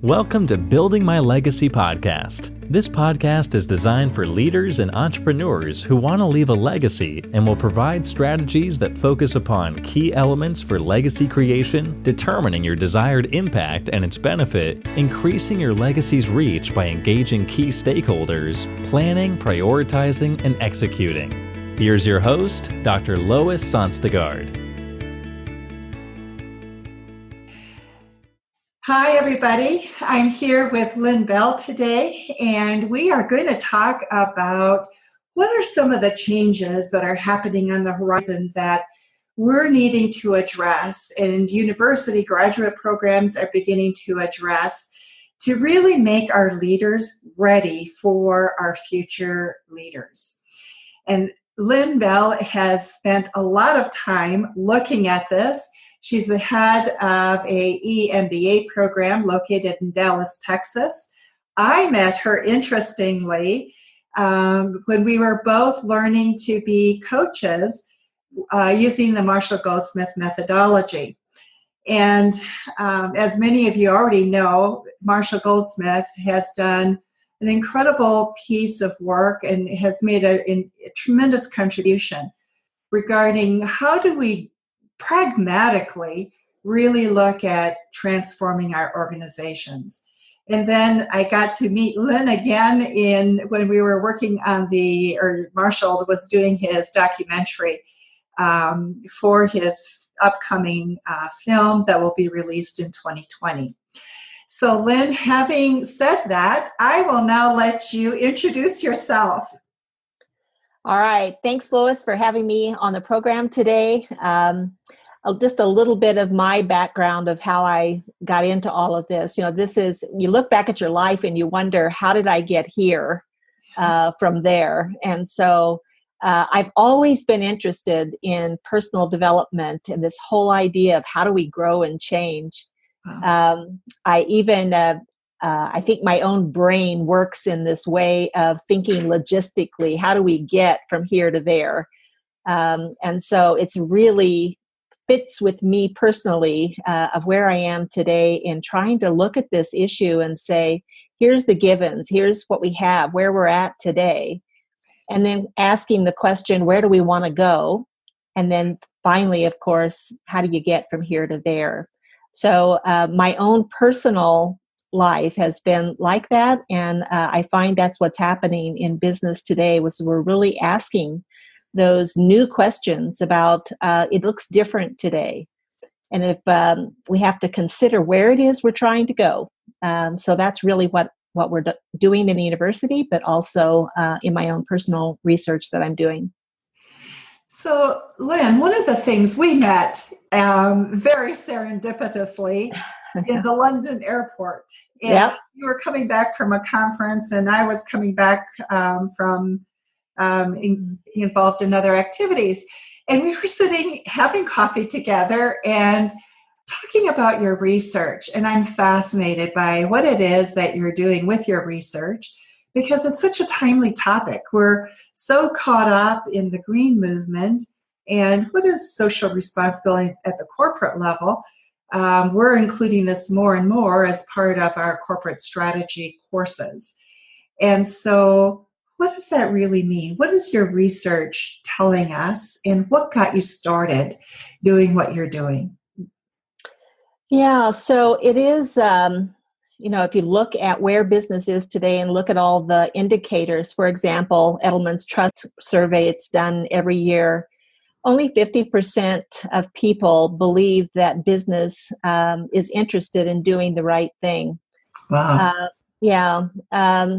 Welcome to Building My Legacy podcast. This podcast is designed for leaders and entrepreneurs who want to leave a legacy and will provide strategies that focus upon key elements for legacy creation, determining your desired impact and its benefit, increasing your legacy's reach by engaging key stakeholders, planning, prioritizing, and executing. Here's your host, Dr. Lois Sonstegard. Hi, everybody. I'm here with Lynn Bell today, and we are going to talk about what are some of the changes that are happening on the horizon that we're needing to address, and university graduate programs are beginning to address to really make our leaders ready for our future leaders. And Lynn Bell has spent a lot of time looking at this. She's the head of a EMBA program located in Dallas, Texas. I met her, interestingly, when we were both learning to be coaches using the Marshall Goldsmith methodology. And as many of you already know, Marshall Goldsmith has done an incredible piece of work and has made a tremendous contribution regarding how do we pragmatically really look at transforming our organizations. And then I got to meet Lynn again when we were working on Marshall was doing his documentary for his upcoming film that will be released in 2020. So Lynn, having said that, I will now let you introduce yourself. All right. Thanks, Lois, for having me on the program today. Just a little bit of my background of how I got into all of this. You look back at your life and you wonder, how did I get here from there? And so I've always been interested in personal development and this whole idea of how do we grow and change. Wow. I think my own brain works in this way of thinking logistically. How do we get from here to there? And so it's really fits with me personally of where I am today in trying to look at this issue and say, here's the givens, here's what we have, where we're at today. And then asking the question, where do we want to go? And then finally, of course, how do you get from here to there? So my own personal life has been like that. And I find that's what's happening in business today was we're really asking those new questions about it looks different today. And if we have to consider where it is we're trying to go. So that's really what we're doing in the university, but also in my own personal research that I'm doing. So, Lynn, one of the things we met very serendipitously in the London airport. And yep. You were coming back from a conference, and I was coming back from involved in other activities. And we were sitting having coffee together and talking about your research. And I'm fascinated by what it is that you're doing with your research, because it's such a timely topic. We're so caught up in the green movement and what is social responsibility at the corporate level. We're including this more and more as part of our corporate strategy courses. And so what does that really mean? What is your research telling us, and what got you started doing what you're doing? Yeah, so it is, if you look at where business is today and look at all the indicators, for example, Edelman's Trust Survey, it's done every year. Only 50% of people believe that business is interested in doing the right thing. Wow.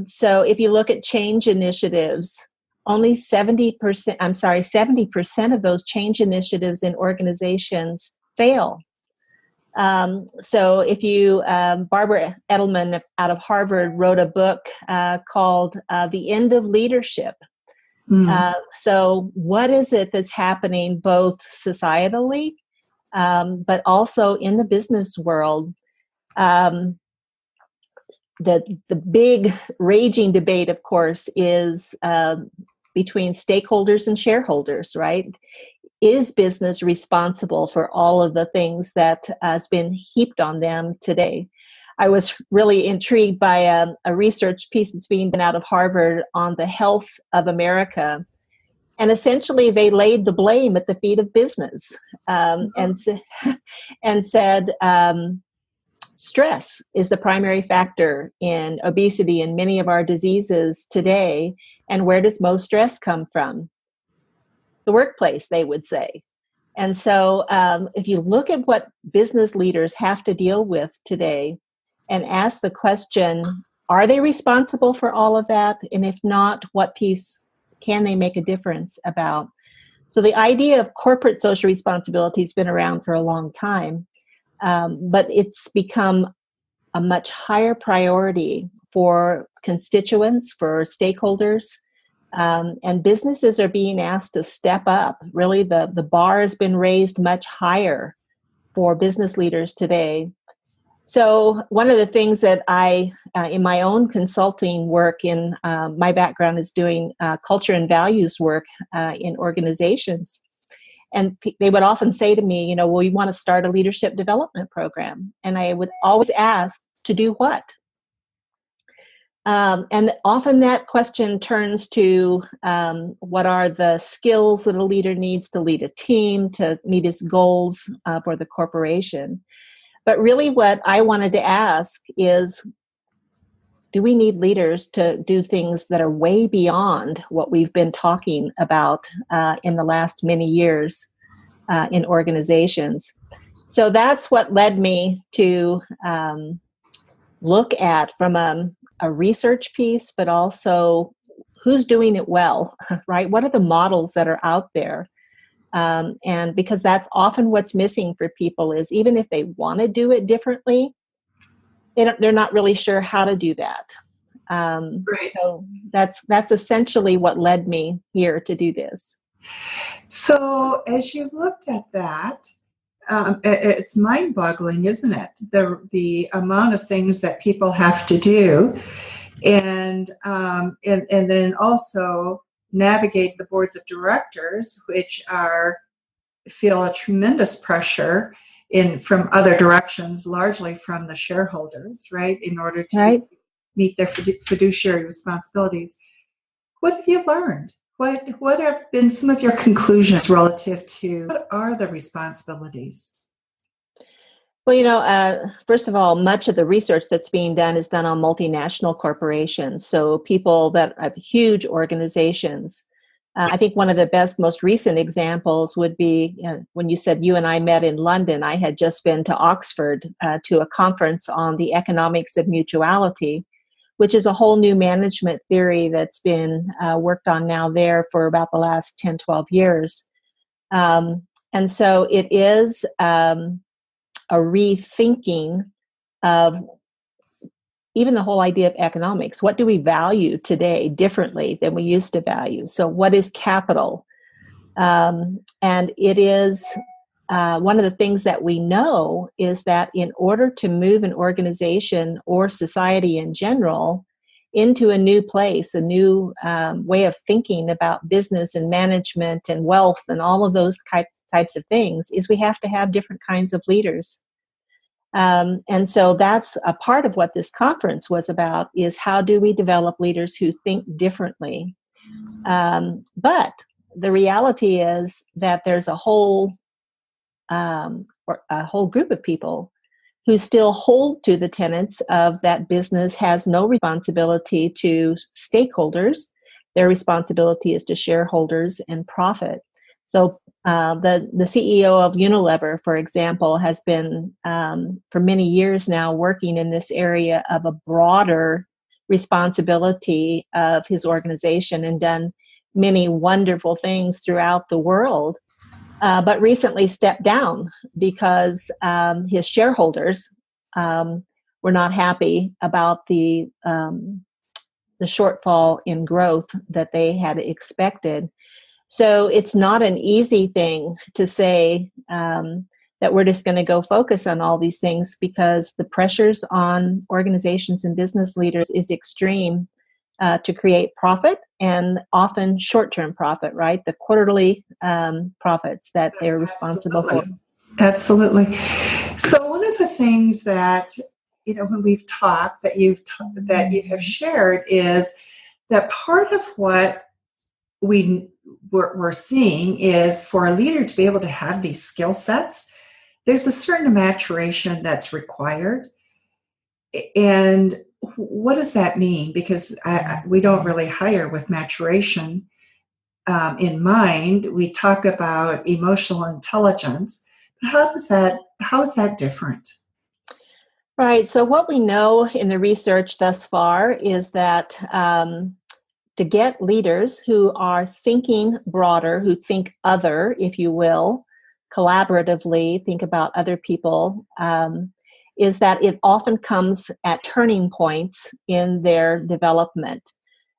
So if you look at change initiatives, only 70% of those change initiatives in organizations fail. So if you, Barbara Edelman out of Harvard wrote a book called The End of Leadership. So what is it that's happening both societally, but also in the business world? The big raging debate, of course, is between stakeholders and shareholders, right? Is business responsible for all of the things that has been heaped on them today? I was really intrigued by a research piece that's being done out of Harvard on the health of America. And essentially, they laid the blame at the feet of business and said stress is the primary factor in obesity and many of our diseases today. And where does most stress come from? The workplace, they would say. And so if you look at what business leaders have to deal with today and ask the question, are they responsible for all of that? And if not, what piece can they make a difference about? So the idea of corporate social responsibility has been around for a long time, but it's become a much higher priority for constituents, for stakeholders, and businesses are being asked to step up. Really, the bar has been raised much higher for business leaders today. So one of the things that I, in my own consulting work, in my background is doing culture and values work in organizations. And they would often say to me, well, we want to start a leadership development program. And I would always ask, to do what? And often that question turns to what are the skills that a leader needs to lead a team, to meet his goals for the corporation. But really what I wanted to ask is, do we need leaders to do things that are way beyond what we've been talking about in the last many years in organizations? So that's what led me to look at from a research piece, but also who's doing it well, right? What are the models that are out there? And because that's often what's missing for people is even if they want to do it differently, they're not really sure how to do that. Right. So that's essentially what led me here to do this. So as you've looked at that, it's mind-boggling, isn't it? The amount of things that people have to do, and then also navigate the boards of directors, which feel a tremendous pressure from other directions, largely from the shareholders, right? In order to meet their fiduciary responsibilities. What have you learned? What have been some of your conclusions relative to what are the responsibilities? Well, first of all, much of the research that's being done is done on multinational corporations. So people that have huge organizations. I think one of the most recent examples would be when you said you and I met in London. I had just been to Oxford to a conference on the economics of mutuality, which is a whole new management theory that's been worked on now there for about the last 10, 12 years. And so it is a rethinking of even the whole idea of economics. What do we value today differently than we used to value? So what is capital? And it is one of the things that we know is that in order to move an organization or society in general into a new place, a new way of thinking about business and management and wealth and all of those types of things, is we have to have different kinds of leaders. And so that's a part of what this conference was about, is how do we develop leaders who think differently? But the reality is that there's a whole group of people who still hold to the tenets of that business has no responsibility to stakeholders. Their responsibility is to shareholders and profit. So the CEO of Unilever, for example, has been for many years now working in this area of a broader responsibility of his organization and done many wonderful things throughout the world, but recently stepped down because his shareholders were not happy about the shortfall in growth that they had expected. So it's not an easy thing to say that we're just going to go focus on all these things, because the pressures on organizations and business leaders is extreme to create profit, and often short-term profit, right? The quarterly profits that they're responsible for. Absolutely. So one of the things that when we've talked, that that you have shared, is that part of what we're seeing is for a leader to be able to have these skill sets, there's a certain maturation that's required. And what does that mean? Because we don't really hire with maturation in mind. We talk about emotional intelligence. How is that different? Right. So what we know in the research thus far is that to get leaders who are thinking broader, who think other, if you will, collaboratively, think about other people, is that it often comes at turning points in their development.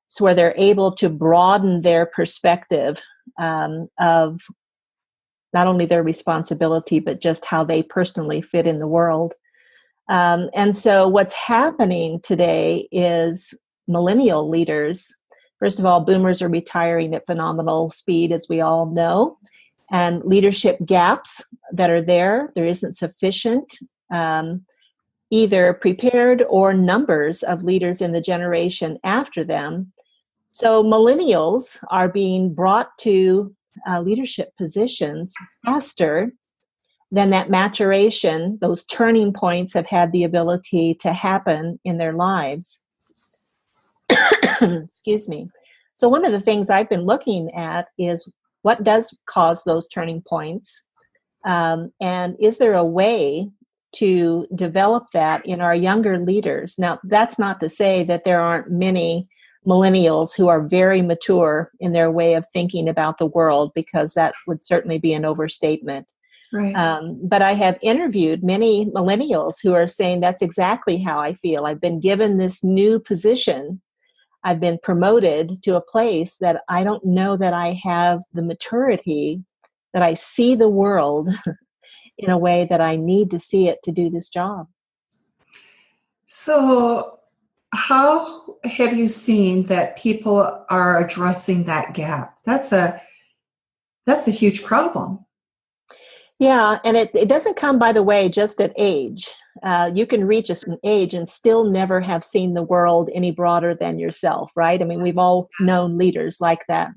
So where they're able to broaden their perspective of not only their responsibility, but just how they personally fit in the world. And so what's happening today is millennial leaders, first of all, boomers are retiring at phenomenal speed, as we all know, and leadership gaps that are there isn't sufficient either prepared or numbers of leaders in the generation after them. So millennials are being brought to leadership positions faster than that maturation, those turning points have had the ability to happen in their lives. Excuse me. So one of the things I've been looking at is what does cause those turning points? And is there a way to develop that in our younger leaders? Now, that's not to say that there aren't many millennials who are very mature in their way of thinking about the world, because that would certainly be an overstatement. Right. But I have interviewed many millennials who are saying that's exactly how I feel. I've been given this new position. I've been promoted to a place that I don't know that I have the maturity, that I see the world in a way that I need to see it to do this job. So how have you seen that people are addressing that gap? That's a huge problem. Yeah, and it doesn't come, by the way, just at age. You can reach a certain age and still never have seen the world any broader than yourself, right? I mean, we've all known leaders like that.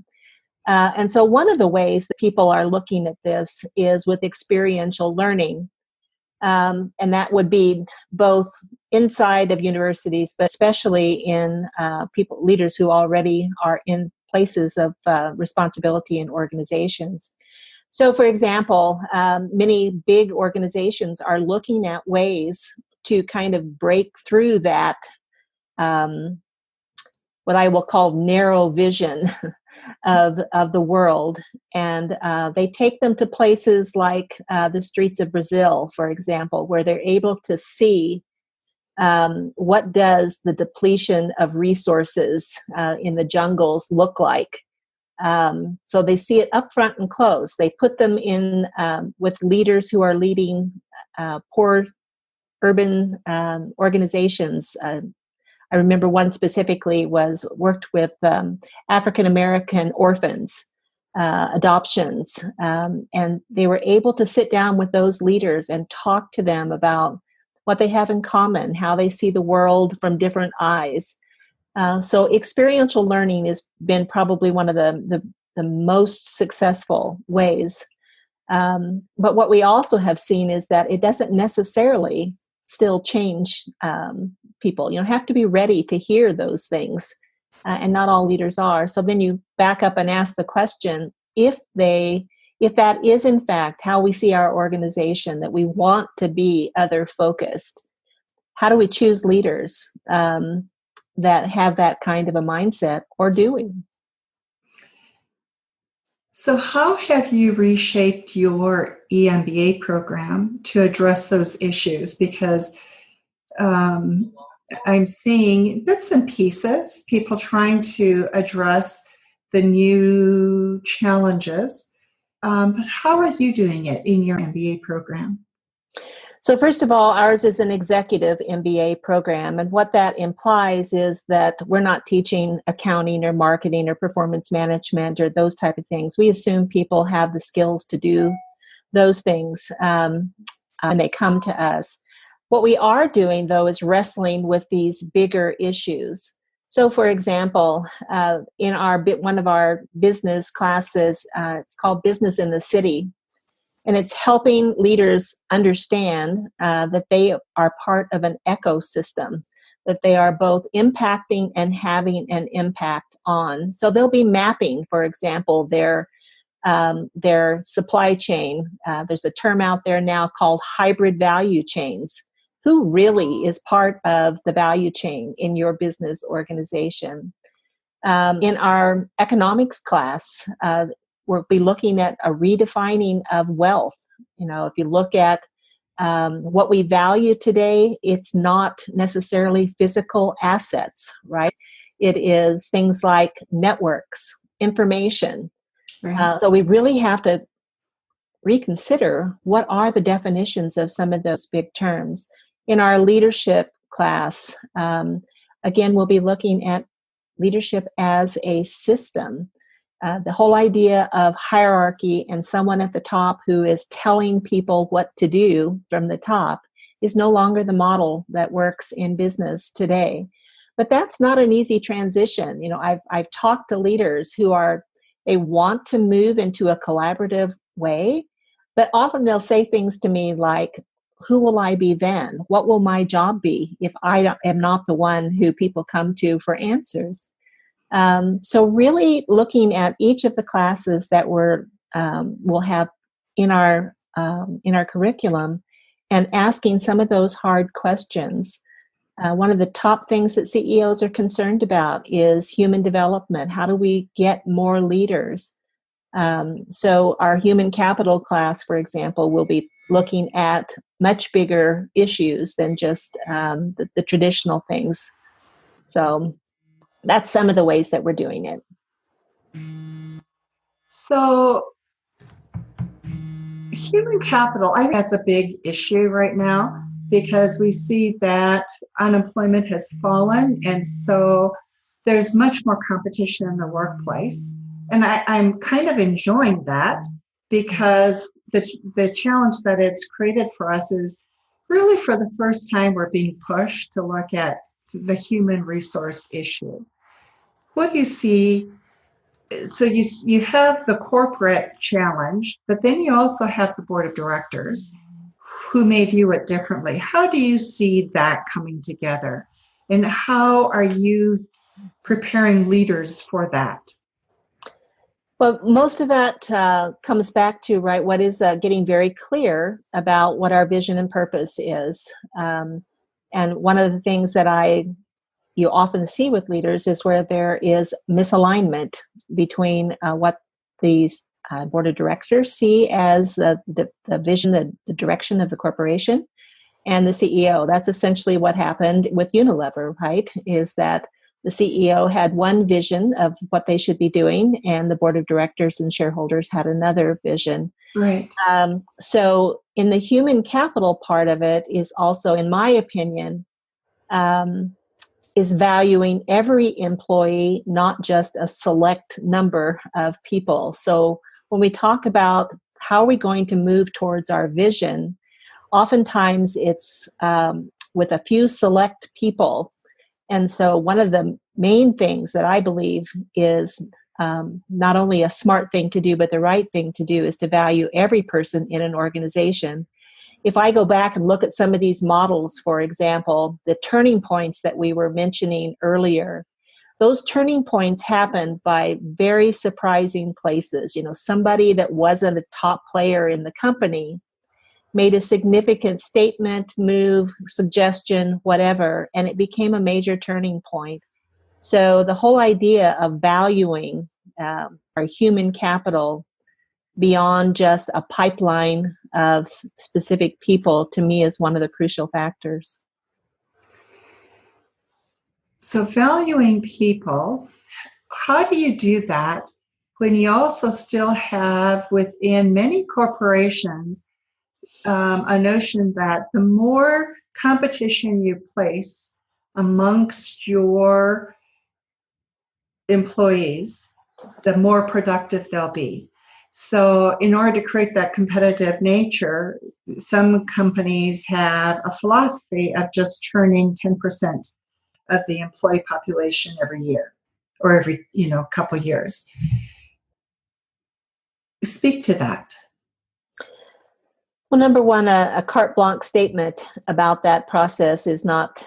And so one of the ways that people are looking at this is with experiential learning. And that would be both inside of universities, but especially in leaders who already are in places of responsibility in organizations. So, for example, many big organizations are looking at ways to kind of break through that, what I will call narrow vision of the world. And they take them to places like the streets of Brazil, for example, where they're able to see what does the depletion of resources in the jungles look like. So they see it up front and close. They put them in with leaders who are leading poor urban organizations. I remember one specifically worked with African American orphans, adoptions, and they were able to sit down with those leaders and talk to them about what they have in common, how they see the world from different eyes. So experiential learning has been probably one of the most successful ways. But what we also have seen is that it doesn't necessarily still change people. You have to be ready to hear those things, and not all leaders are. So then you back up and ask the question, if that is in fact how we see our organization, that we want to be other focused, how do we choose leaders that have that kind of a mindset, or do we? So how have you reshaped your EMBA program to address those issues? Because I'm seeing bits and pieces, people trying to address the new challenges. But how are you doing it in your MBA program? So first of all, ours is an executive MBA program. And what that implies is that we're not teaching accounting or marketing or performance management or those type of things. We assume people have the skills to do those things when they come to us. What we are doing, though, is wrestling with these bigger issues. So, for example, in one of our business classes, it's called Business in the City, and it's helping leaders understand that they are part of an ecosystem, that they are both impacting and having an impact on. So they'll be mapping, for example, their supply chain. There's a term out there now called hybrid value chains. Who really is part of the value chain in your business organization? In our economics class, we'll be looking at a redefining of wealth. If you look at what we value today, it's not necessarily physical assets, right? It is things like networks, information. Right. So we really have to reconsider what are the definitions of some of those big terms. In our leadership class, again, we'll be looking at leadership as a system. The whole idea of hierarchy and someone at the top who is telling people what to do from the top is no longer the model that works in business today. But that's not an easy transition. I've talked to leaders who they want to move into a collaborative way, but often they'll say things to me like, who will I be then? What will my job be if I am not the one who people come to for answers? So really looking at each of the classes that we'll have in our curriculum and asking some of those hard questions. One of the top things that CEOs are concerned about is human development. How do we get more leaders? So our human capital class, for example, will be looking at much bigger issues than just the traditional things. So that's some of the ways that we're doing it. So, human capital, I think that's a big issue right now because we see that unemployment has fallen, and so there's much more competition in the workplace. And I'm kind of enjoying that because the challenge that it's created for us is really for the first time we're being pushed to look at the human resource issue. What do you see? So you have the corporate challenge, but then you also have the board of directors who may view it differently. How do you see that coming together? And how are you preparing leaders for that? Well, most of that comes back to, right, what is getting very clear about what our vision and purpose is. And one of the things that you often see with leaders is where there is misalignment between what these board of directors see as the vision, the direction of the corporation, and the CEO. That's essentially what happened with Unilever, right? Is that the CEO had one vision of what they should be doing, and the board of directors and shareholders had another vision. Right. So in the human capital part of it is also, in my opinion, is valuing every employee, not just a select number of people. So when we talk about how are we going to move towards our vision, oftentimes it's with a few select people. And so one of the main things that I believe is not only a smart thing to do, but the right thing to do is to value every person in an organization. If I go back and look at some of these models, for example, the turning points that we were mentioning earlier, those turning points happened by very surprising places. Somebody that wasn't a top player in the company made a significant statement, move, suggestion, whatever, and it became a major turning point. So the whole idea of valuing our human capital beyond just a pipeline of specific people, to me, is one of the crucial factors. So valuing people, how do you do that when you also still have within many corporations a notion that the more competition you place amongst your employees, the more productive they'll be. So in order to create that competitive nature, some companies have a philosophy of just churning 10% of the employee population every year or every, couple years. Speak to that. Well, number one, a carte blanche statement about that process is not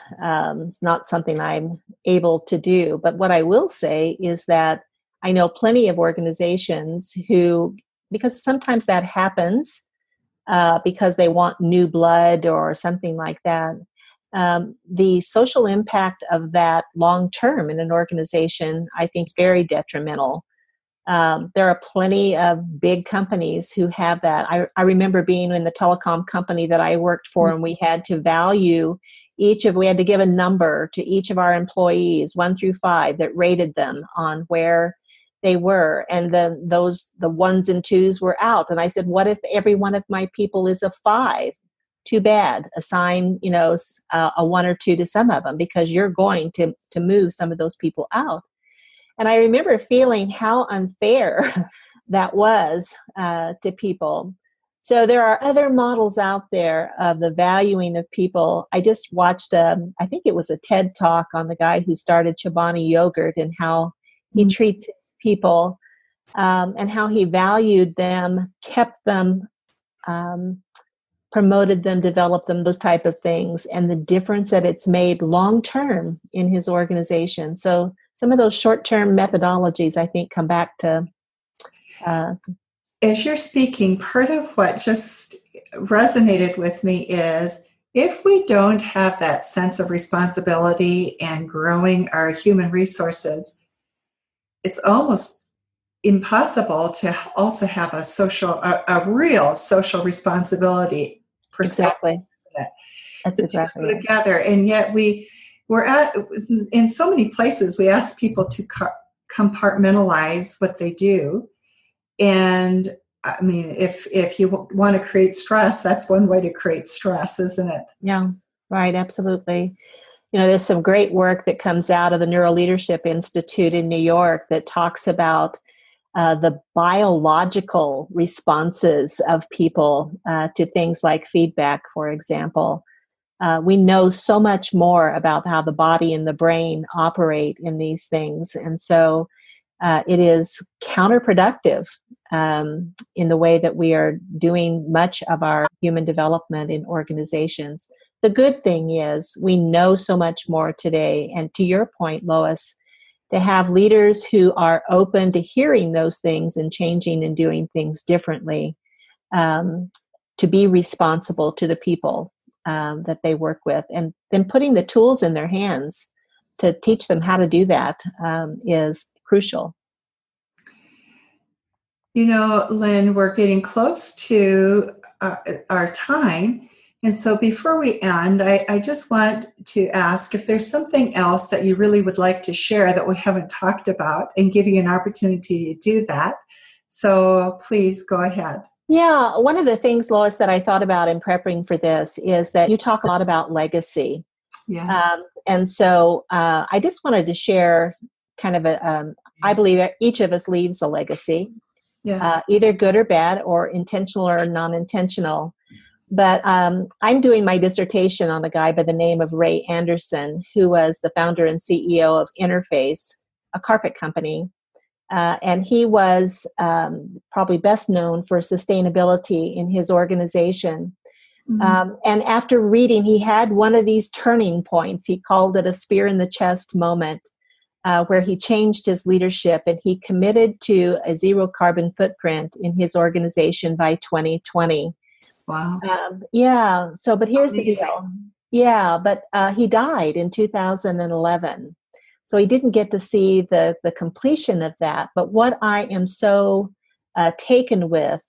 something I'm able to do. But what I will say is that I know plenty of organizations who, because sometimes that happens because they want new blood or something like that. The social impact of that long term in an organization, I think, is very detrimental. There are plenty of big companies who have that. I remember being in the telecom company that I worked for, and we had to value we had to give a number to each of our employees, 1 through 5, that rated them on where they were. And then the 1s and 2s were out. And I said, what if every one of my people is a 5? Too bad. Assign, a 1 or 2 to some of them, because you're going to move some of those people out. And I remember feeling how unfair that was to people. So there are other models out there of the valuing of people. I just watched, I think it was a TED Talk on the guy who started Chobani Yogurt and how he treats his people and how he valued them, kept them, promoted them, developed them, those type of things, and the difference that it's made long-term in his organization. So some of those short-term methodologies, I think, come back to... As you're speaking, part of what just resonated with me is if we don't have that sense of responsibility and growing our human resources, it's almost impossible to also have a real social responsibility perspective. Exactly. That's exactly right. Together, and yet we're in so many places we ask people to compartmentalize what they do, and I mean, if you want to create stress, that's one way to create stress, isn't it? Yeah, right. Absolutely. There's some great work that comes out of the Neuro Leadership Institute in New York that talks about the biological responses of people to things like feedback, for example. We know so much more about how the body and the brain operate in these things. And so it is counterproductive in the way that we are doing much of our human development in organizations. The good thing is we know so much more today. And to your point, Lois, to have leaders who are open to hearing those things and changing and doing things differently, to be responsible to the people that they work with, and then putting the tools in their hands to teach them how to do that is crucial. Lynn, we're getting close to our time. And so before we end, I just want to ask if there's something else that you really would like to share that we haven't talked about, and give you an opportunity to do that. So please go ahead. Yeah, one of the things, Lois, that I thought about in preparing for this is that you talk a lot about legacy. Yes. And so I just wanted to share kind of I believe each of us leaves a legacy, yes. Either good or bad, or intentional or non-intentional. But I'm doing my dissertation on a guy by the name of Ray Anderson, who was the founder and CEO of Interface, a carpet company. And he was probably best known for sustainability in his organization. Mm-hmm. And after reading, he had one of these turning points. He called it a spear in the chest moment, where he changed his leadership and he committed to a zero carbon footprint in his organization by 2020. Wow. Yeah. So, but here's the deal. Yeah, but he died in 2011. So he didn't get to see the completion of that. But what I am so taken with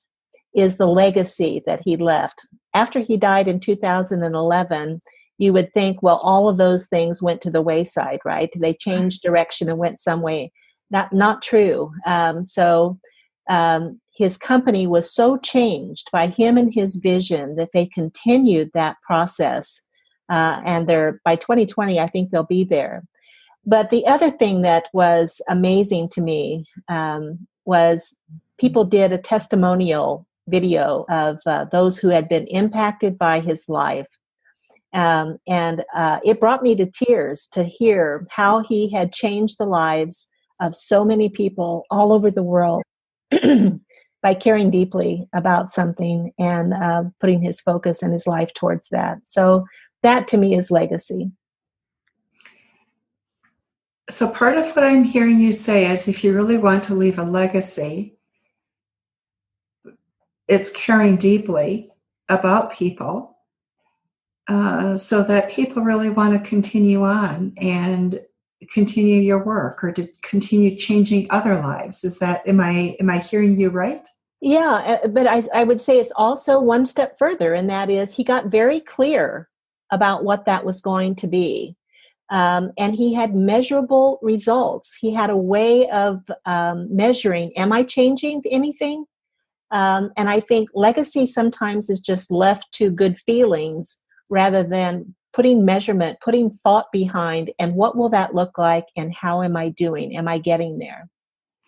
is the legacy that he left. After he died in 2011, you would think, well, all of those things went to the wayside, right? They changed direction and went some way. Not true. His company was so changed by him and his vision that they continued that process. And by 2020, I think they'll be there. But the other thing that was amazing to me was people did a testimonial video of those who had been impacted by his life. And it brought me to tears to hear how he had changed the lives of so many people all over the world by caring deeply about something and putting his focus and his life towards that. So that to me is legacy. So part of what I'm hearing you say is if you really want to leave a legacy, it's caring deeply about people so that people really want to continue on and continue your work or to continue changing other lives. Is that, am I hearing you right? Yeah, but I would say it's also one step further, and that is he got very clear about what that was going to be. And he had measurable results. He had a way of measuring, am I changing anything? And I think legacy sometimes is just left to good feelings rather than putting measurement, putting thought behind, and what will that look like and how am I doing? Am I getting there?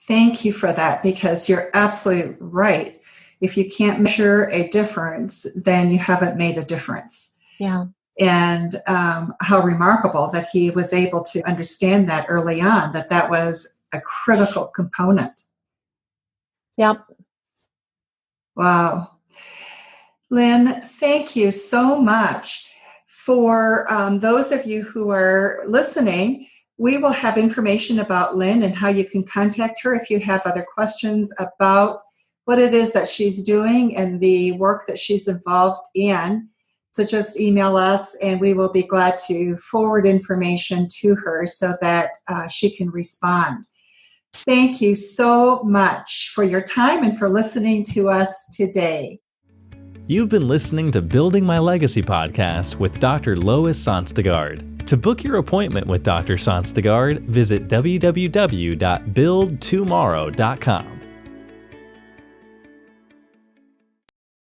Thank you for that, because you're absolutely right. If you can't measure a difference, then you haven't made a difference. Yeah. And how remarkable that he was able to understand that early on, that was a critical component. Yep. Wow. Lynn, thank you so much. For those of you who are listening, we will have information about Lynn and how you can contact her if you have other questions about what it is that she's doing and the work that she's involved in. So just email us and we will be glad to forward information to her so that she can respond. Thank you so much for your time and for listening to us today. You've been listening to Building My Legacy podcast with Dr. Lois Sonstegard. To book your appointment with Dr. Sonstegard, visit www.buildtomorrow.com.